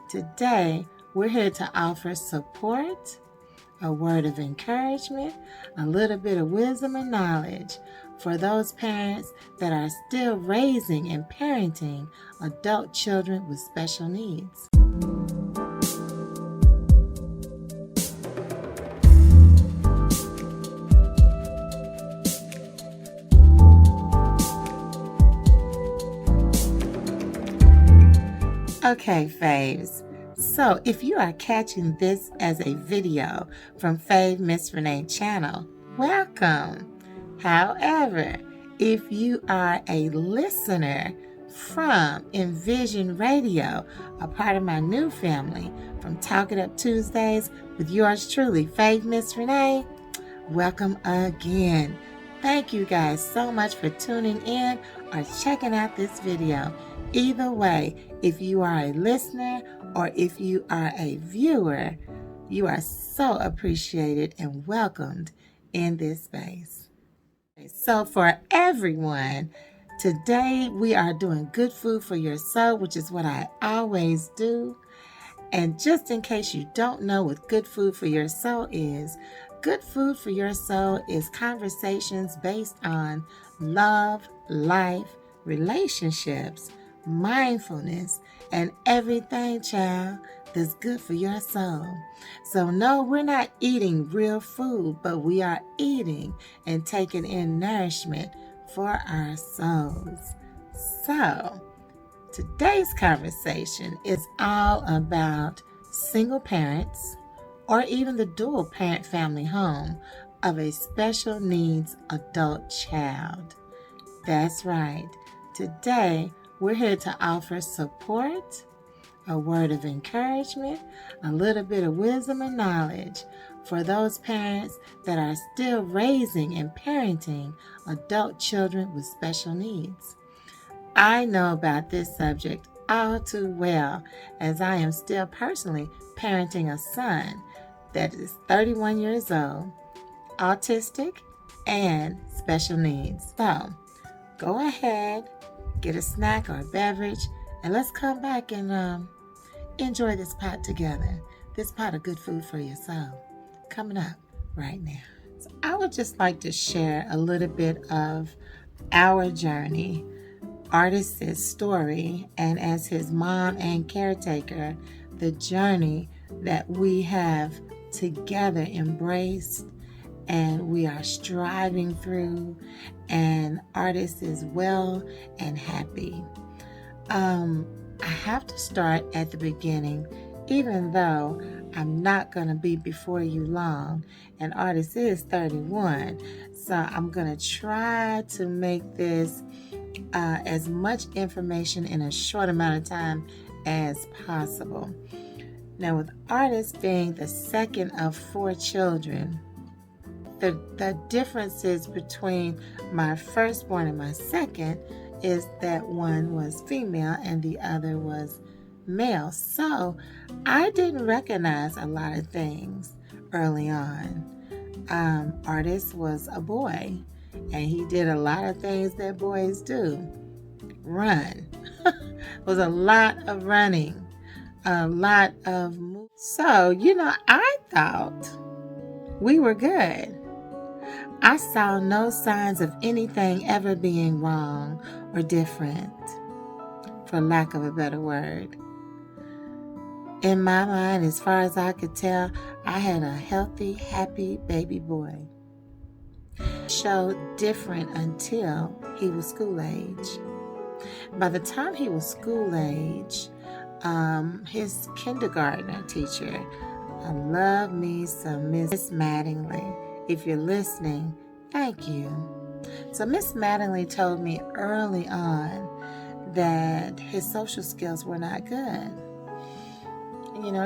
Today, we're here to offer support, a word of encouragement, a little bit of wisdom and knowledge for those parents that are still raising and parenting adult children with special needs. Okay, Favs. So if you are catching this as a video from Fave Miss Renee channel, welcome. However, if you are a listener from Envision Radio, a part of my new family from Talk It Up Tuesdays with yours truly, Fave Miss Renee, welcome again. Thank you guys so much for tuning in or checking out this video. Either way, if you are a listener or if you are a viewer, you are so appreciated and welcomed in this space. So for everyone, today we are doing good food for your soul, which is what I always do. And just in case you don't know what good food for your soul is, good food for your soul is conversations based on love, life, relationships, mindfulness, and everything, child, that's good for your soul. So no, we're not eating real food, but we are eating and taking in nourishment for our souls. So today's conversation is all about single parents or even the dual parent family home of a special needs adult child. That's right. Today, we're here to offer support, a word of encouragement, a little bit of wisdom and knowledge for those parents that are still raising and parenting adult children with special needs. I know about this subject all too well, as I am still personally parenting a son that is 31 years old, autistic, and special needs. So, go ahead, get a snack or a beverage, and let's come back and enjoy this pot together. This pot of good food for your soul. Coming up right now. So I would just like to share a little bit of our journey, artist's story, and as his mom and caretaker, the journey that we have together embraced and we are striving through, and artist is well and happy. I have to start at the beginning, even though I'm not going to be before you long, and artist is 31, so I'm going to try to make this as much information in a short amount of time as possible. Now, with artist being the second of 4 children, the differences between my firstborn and my second is that one was female and the other was male. So I didn't recognize a lot of things early on. Artist was a boy, and he did a lot of things that boys do. Run. It was a lot of running, a lot of moves. So, I thought we were good. I saw no signs of anything ever being wrong or different, for lack of a better word. In my mind, as far as I could tell, I had a healthy, happy baby boy. Showed different until he was school age. By the time he was school age, his kindergartner teacher, I love me some Miss Mattingly. If you're listening, thank you. So Miss Mattingly told me early on that his social skills were not good.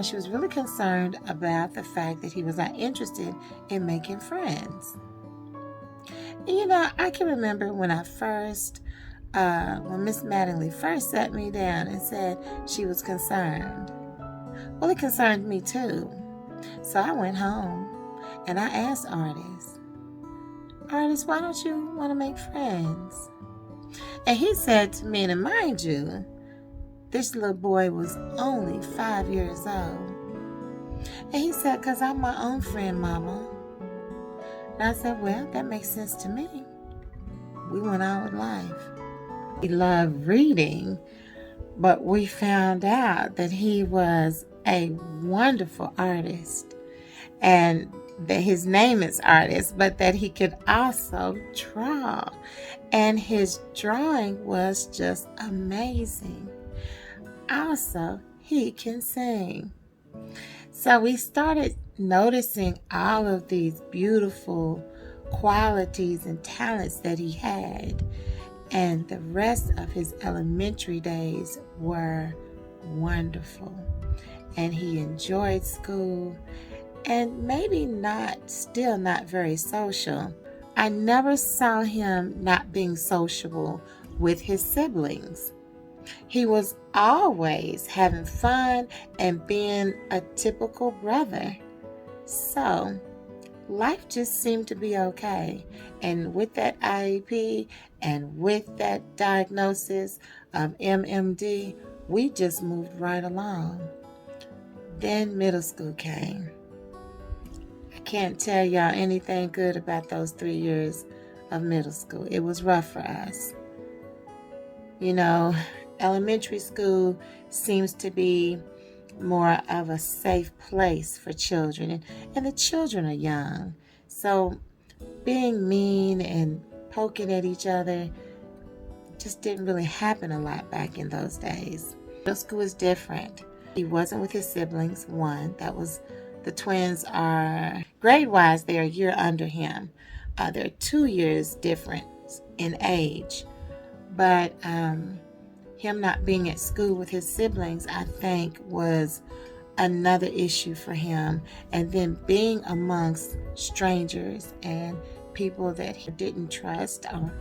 She was really concerned about the fact that he was not interested in making friends. I can remember when I first, when Miss Mattingly first sat me down and said she was concerned. Well, it concerned me too. So I went home and I asked Artist, why don't you want to make friends? And he said to me, and mind you, this little boy was only 5 years old. And he said, "'Cause I'm my own friend, Mama." And I said, "Well, that makes sense to me." We went on with life. He loved reading, but we found out that he was a wonderful artist, and that his name is artist, but that he could also draw, and his drawing was just amazing. Also, he can sing. So we started noticing all of these beautiful qualities and talents that he had, and the rest of his elementary days were wonderful. And he enjoyed school, and maybe still not very social. I never saw him not being sociable with his siblings. He was always having fun and being a typical brother. So life just seemed to be okay. And with that IEP and with that diagnosis of MMD, we just moved right along. Then middle school came. I can't tell y'all anything good about those 3 years of middle school. It was rough for us. You know, elementary school seems to be more of a safe place for children, and the children are young. So being mean and poking at each other just didn't really happen a lot back in those days. Middle school is different. He wasn't with his siblings. One, that was the twins are grade-wise, they're a year under him. They're 2 years difference in age. But him not being at school with his siblings, I think, was another issue for him. And then being amongst strangers and people that he didn't trust or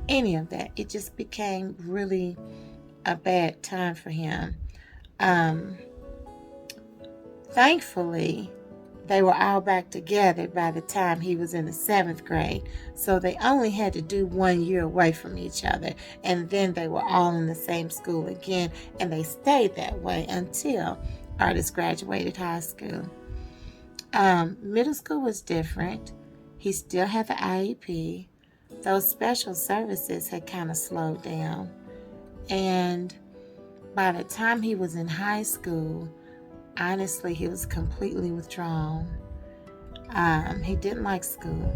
any of that, it just became really a bad time for him. Thankfully, they were all back together by the time he was in the 7th grade. So they only had to do 1 year away from each other. And then they were all in the same school again. And they stayed that way until Artist graduated high school. Middle school was different. He still had the IEP. Those special services had kind of slowed down. And by the time he was in high school, honestly, he was completely withdrawn. He didn't like school.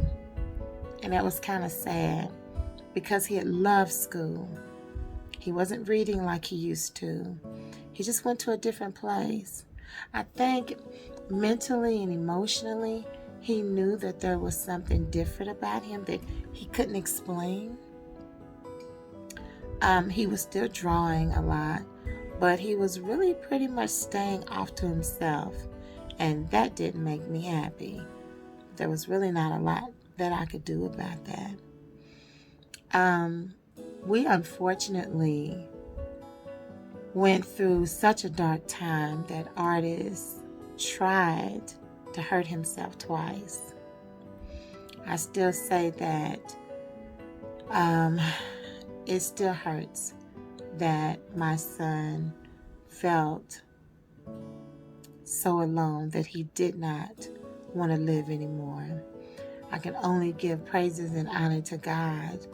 And that was kind of sad because he had loved school. He wasn't reading like he used to. He just went to a different place. I think mentally and emotionally, he knew that there was something different about him that he couldn't explain. He was still drawing a lot, but he was really pretty much staying off to himself, and that didn't make me happy. There was really not a lot that I could do about that. We unfortunately went through such a dark time that Artist tried to hurt himself twice. I still say that it still hurts that my son felt so alone that he did not want to live anymore. I can only give praises and honor to God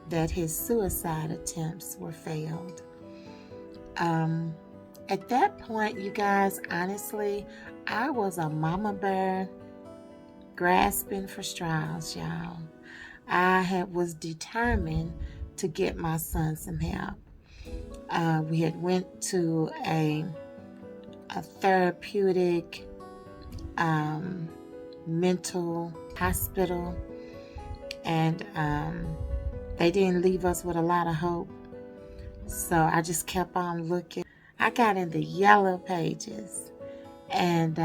that his suicide attempts were failed. At that point, you guys, honestly, I was a mama bear grasping for straws, y'all. I was determined to get my son some help. We had went to a therapeutic mental hospital, and they didn't leave us with a lot of hope. So I just kept on looking. I got in the yellow pages, and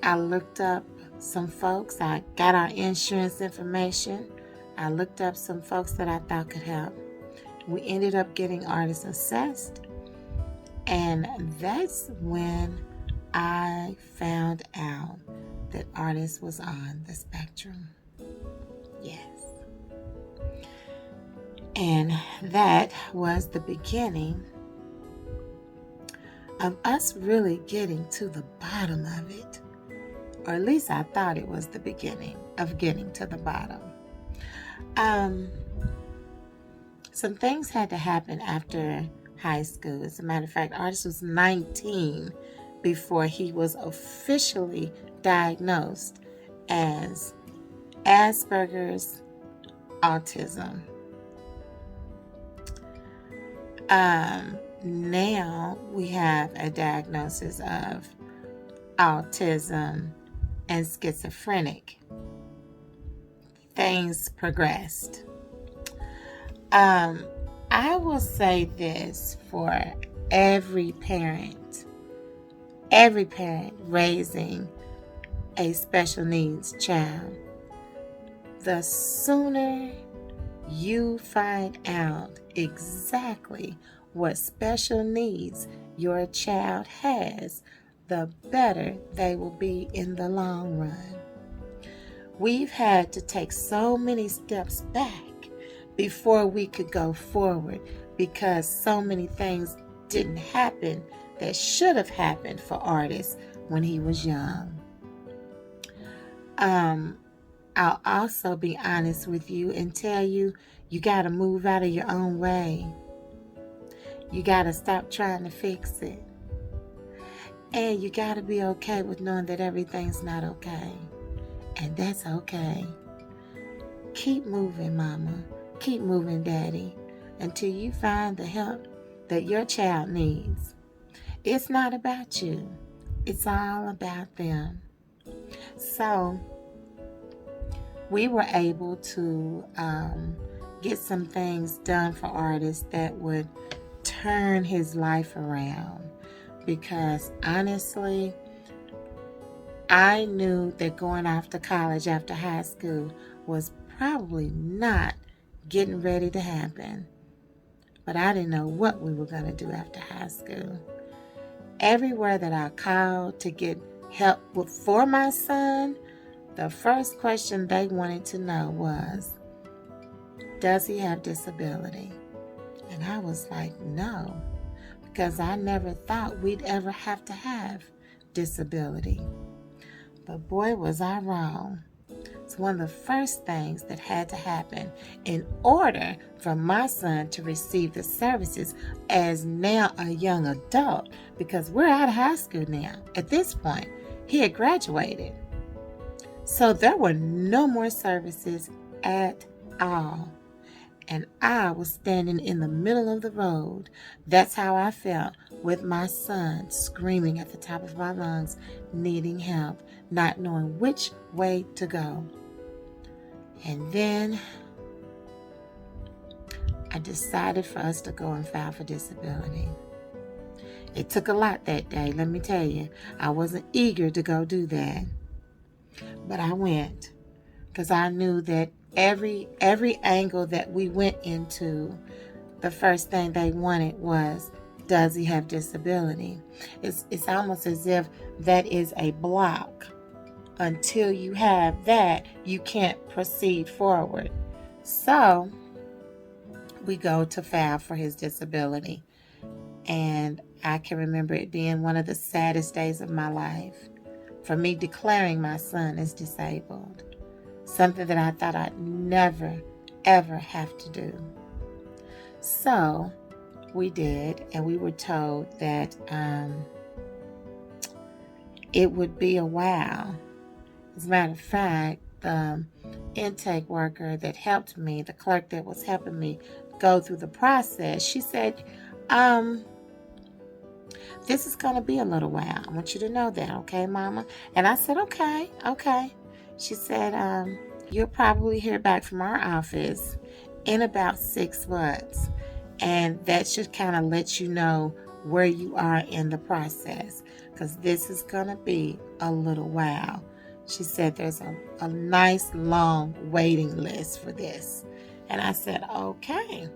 I looked up some folks. I got our insurance information. I looked up some folks that I thought could help. We ended up getting Artist assessed, and that's when I found out that Artist was on the spectrum. Yes. And that was the beginning of us really getting to the bottom of it. Or at least I thought it was the beginning of getting to the bottom. Some things had to happen after high school. As a matter of fact, Artist was 19 before he was officially diagnosed as Asperger's autism. Now we have a diagnosis of autism and schizophrenic. Things progressed. I will say this for every parent raising a special needs child. The sooner you find out exactly what special needs your child has, the better they will be in the long run. We've had to take so many steps back before we could go forward because so many things didn't happen that should have happened for Artist when he was young. I'll also be honest with you and tell you, you got to move out of your own way. You got to stop trying to fix it. And you got to be okay with knowing that everything's not okay. And that's okay. Keep moving, Mama. Keep moving, Daddy, until you find the help that your child needs. It's not about you. It's all about them. So we were able to get some things done for Artist that would turn his life around. Because honestly, I knew that going off to college after high school was probably not getting ready to happen. But I didn't know what we were going to do after high school. Everywhere that I called to get help for my son, the first question they wanted to know was, does he have disability? And I was like, no, because I never thought we'd ever have to have disability. But boy, was I wrong. It's one of the first things that had to happen in order for my son to receive the services as now a young adult, because we're out of high school now. At this point, he had graduated. So there were no more services at all. And I was standing in the middle of the road. That's how I felt with my son screaming at the top of my lungs, needing help, not knowing which way to go. And then I decided for us to go and file for disability. It took a lot that day, let me tell you. I wasn't eager to go do that. But I went because I knew that every angle that we went into, the first thing they wanted was, does he have disability? It's almost as if that is a block. Until you have that, you can't proceed forward. So we go to file for his disability. And I can remember it being one of the saddest days of my life for me declaring my son as disabled. Something that I thought I'd never, ever have to do. So we did, and we were told that it would be a while. As a matter of fact, the intake worker that helped me, the clerk that was helping me go through the process, she said, this is going to be a little while. I want you to know that, okay, Mama? And I said, okay. She said, you'll probably hear back from our office in about 6 months. And that should kind of let you know where you are in the process, because this is going to be a little while. She said there's a nice long waiting list for this. And I said, okay,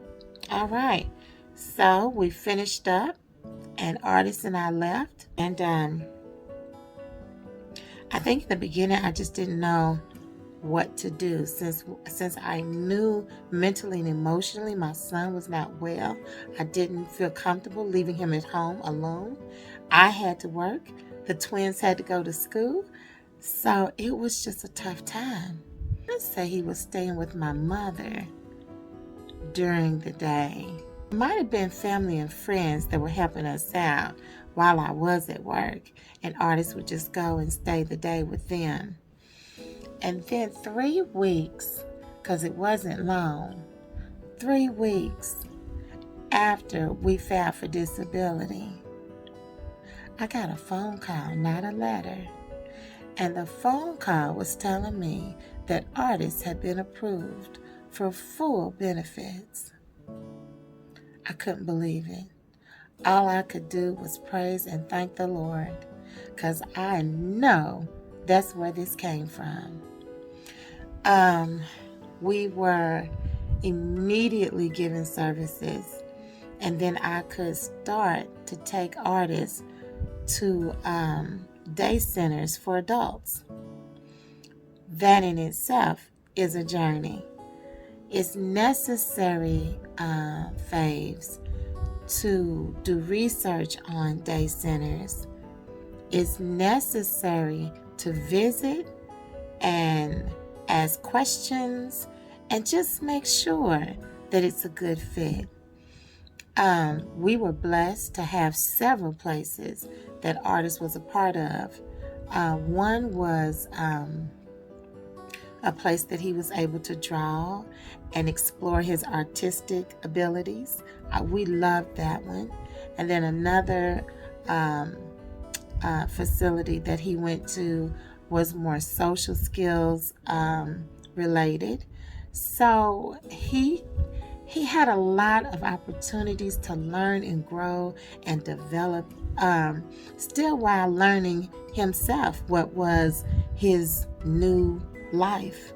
all right. So we finished up, and Artist and I left. And I think in the beginning I just didn't know what to do. Since I knew mentally and emotionally my son was not well, I didn't feel comfortable leaving him at home alone. I had to work. The twins had to go to school. So it was just a tough time. Let's say he was staying with my mother during the day. It might have been family and friends that were helping us out while I was at work, and artists would just go and stay the day with them. And then 3 weeks, because it wasn't long, 3 weeks after we filed for disability, I got a phone call, not a letter. And the phone call was telling me that artists had been approved for full benefits. I couldn't believe it. All I could do was praise and thank the Lord, because I know that's where this came from. We were immediately given services, and then I could start to take artists to day centers for adults. That in itself is a journey. It's necessary, Favs, to do research on day centers. It's necessary to visit and ask questions and just make sure that it's a good fit. We were blessed to have several places that artist was a part of. One was a place that he was able to draw and explore his artistic abilities. We loved that one. And then another facility that he went to was more social skills related. So he had a lot of opportunities to learn and grow and develop, still while learning himself what was his new life.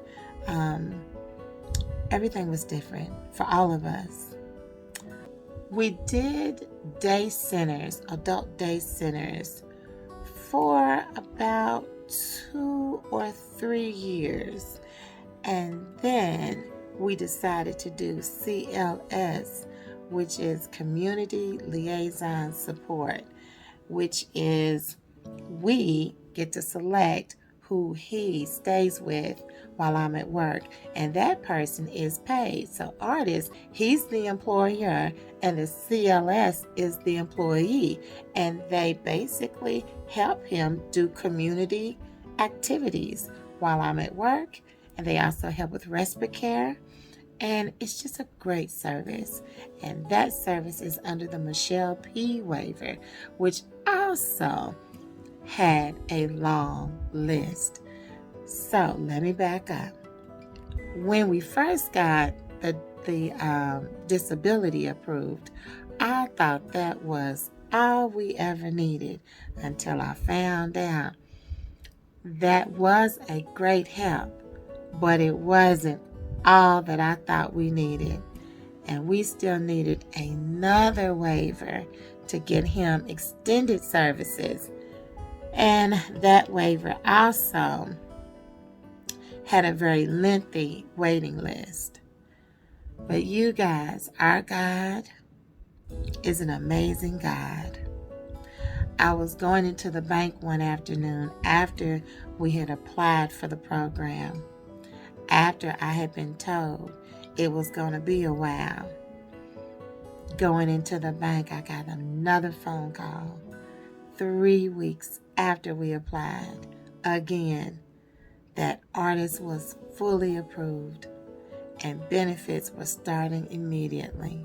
Everything was different for all of us. We did day centers, adult day centers, for about 2 or 3 years. And then we decided to do CLS, which is Community Liaison Support, which is we get to select who he stays with while I'm at work, and that person is paid. So artist, he's the employer and the CLS is the employee, and they basically help him do community activities while I'm at work, and they also help with respite care. And it's just a great service. And that service is under the Michelle P. waiver, which also had a long list. So let me back up. When we first got the disability approved, I thought that was all we ever needed, until I found out that was a great help, but it wasn't all that I thought we needed. And we still needed another waiver to get him extended services. And that waiver also had a very lengthy waiting list. But you guys, our God is an amazing God. I was going into the bank one afternoon after we had applied for the program, after I had been told it was going to be a while. Going into the bank, I got another phone call 3 weeks after we applied, again, that artist was fully approved and benefits were starting immediately.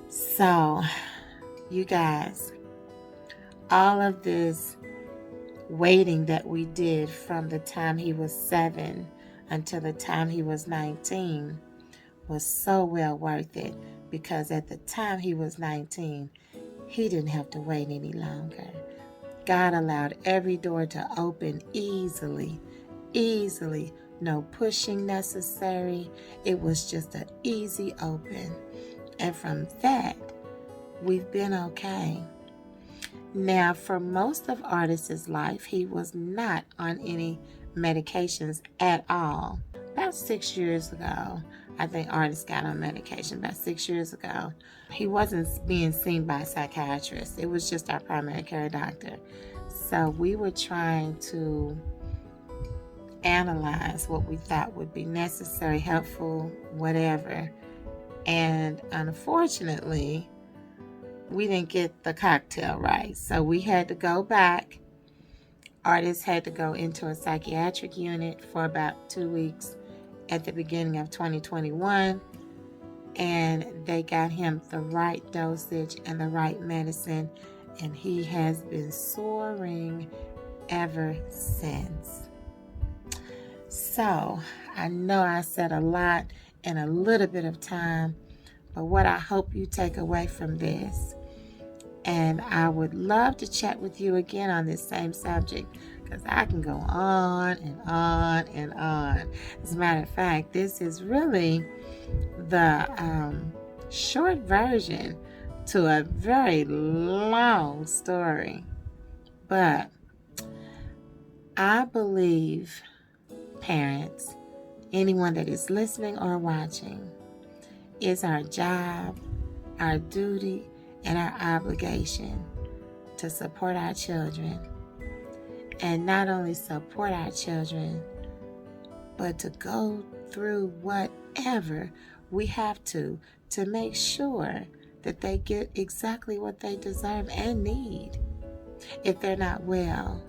So, you guys, all of this waiting that we did from the time he was 7 until the time he was 19 was so well worth it, because at the time he was 19, he didn't have to wait any longer. God allowed every door to open easily, no pushing necessary. It was just an easy open. And from that, we've been okay. Now, for most of Artist's life, he was not on any medications at all. About 6 years ago, I think Artist got on medication about 6 years ago. He wasn't being seen by a psychiatrist. It was just our primary care doctor. So we were trying to analyze what we thought would be necessary, helpful, whatever. And unfortunately, we didn't get the cocktail right. So we had to go back. Artist had to go into a psychiatric unit for about 2 weeks at the beginning of 2021. And they got him the right dosage and the right medicine. And he has been soaring ever since. So I know I said a lot in a little bit of time, but what I hope you take away from this, and I would love to chat with you again on this same subject, because I can go on and on and on. As a matter of fact, this is really the short version to a very long story. But I believe, parents, anyone that is listening or watching, it's our job, our duty, and our obligation to support our children. And not only support our children, but to go through whatever we have to make sure that they get exactly what they deserve and need if they're not well.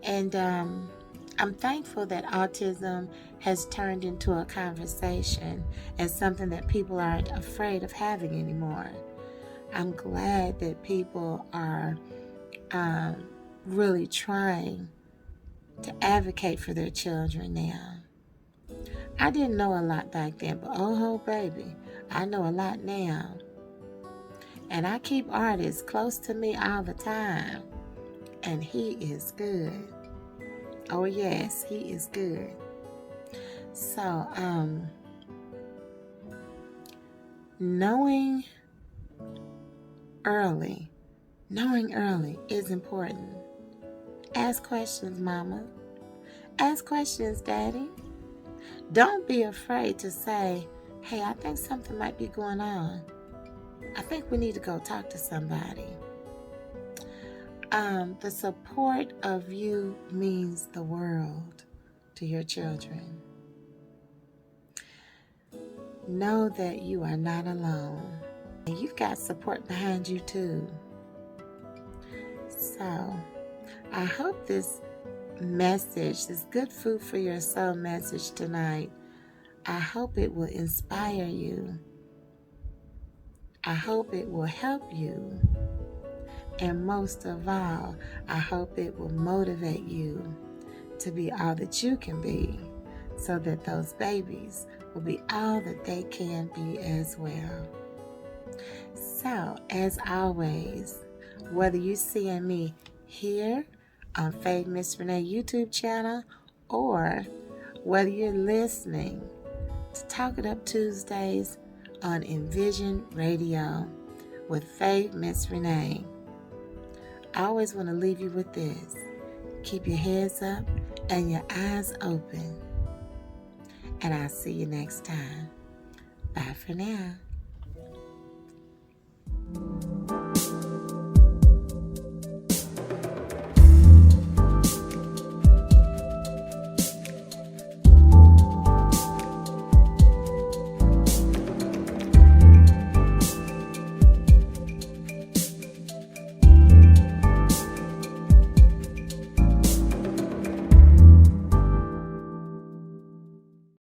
And I'm thankful that autism has turned into a conversation and something that people aren't afraid of having anymore. I'm glad that people are really trying to advocate for their children now. I didn't know a lot back then, but oh baby, I know a lot now. And I keep Artist close to me all the time, and he is good. Oh yes, he is good. So, knowing early is important. Ask questions, mama. Ask questions, daddy. Don't be afraid to say, hey, I think something might be going on. I think we need to go talk to somebody. The support of you means the world to your children. Know that you are not alone. And you've got support behind you too. So, I hope this message, this good food for your soul message tonight, I hope it will inspire you. I hope it will help you. And most of all, I hope it will motivate you to be all that you can be, so that those babies will be all that they can be as well. So, as always, whether you're seeing me here on Favs Miss Renee YouTube channel, or whether you're listening to Talk It Up Tuesdays on Envision Radio with Favs Miss Renee, I always want to leave you with this. Keep your heads up and your eyes open. And I'll see you next time. Bye for now.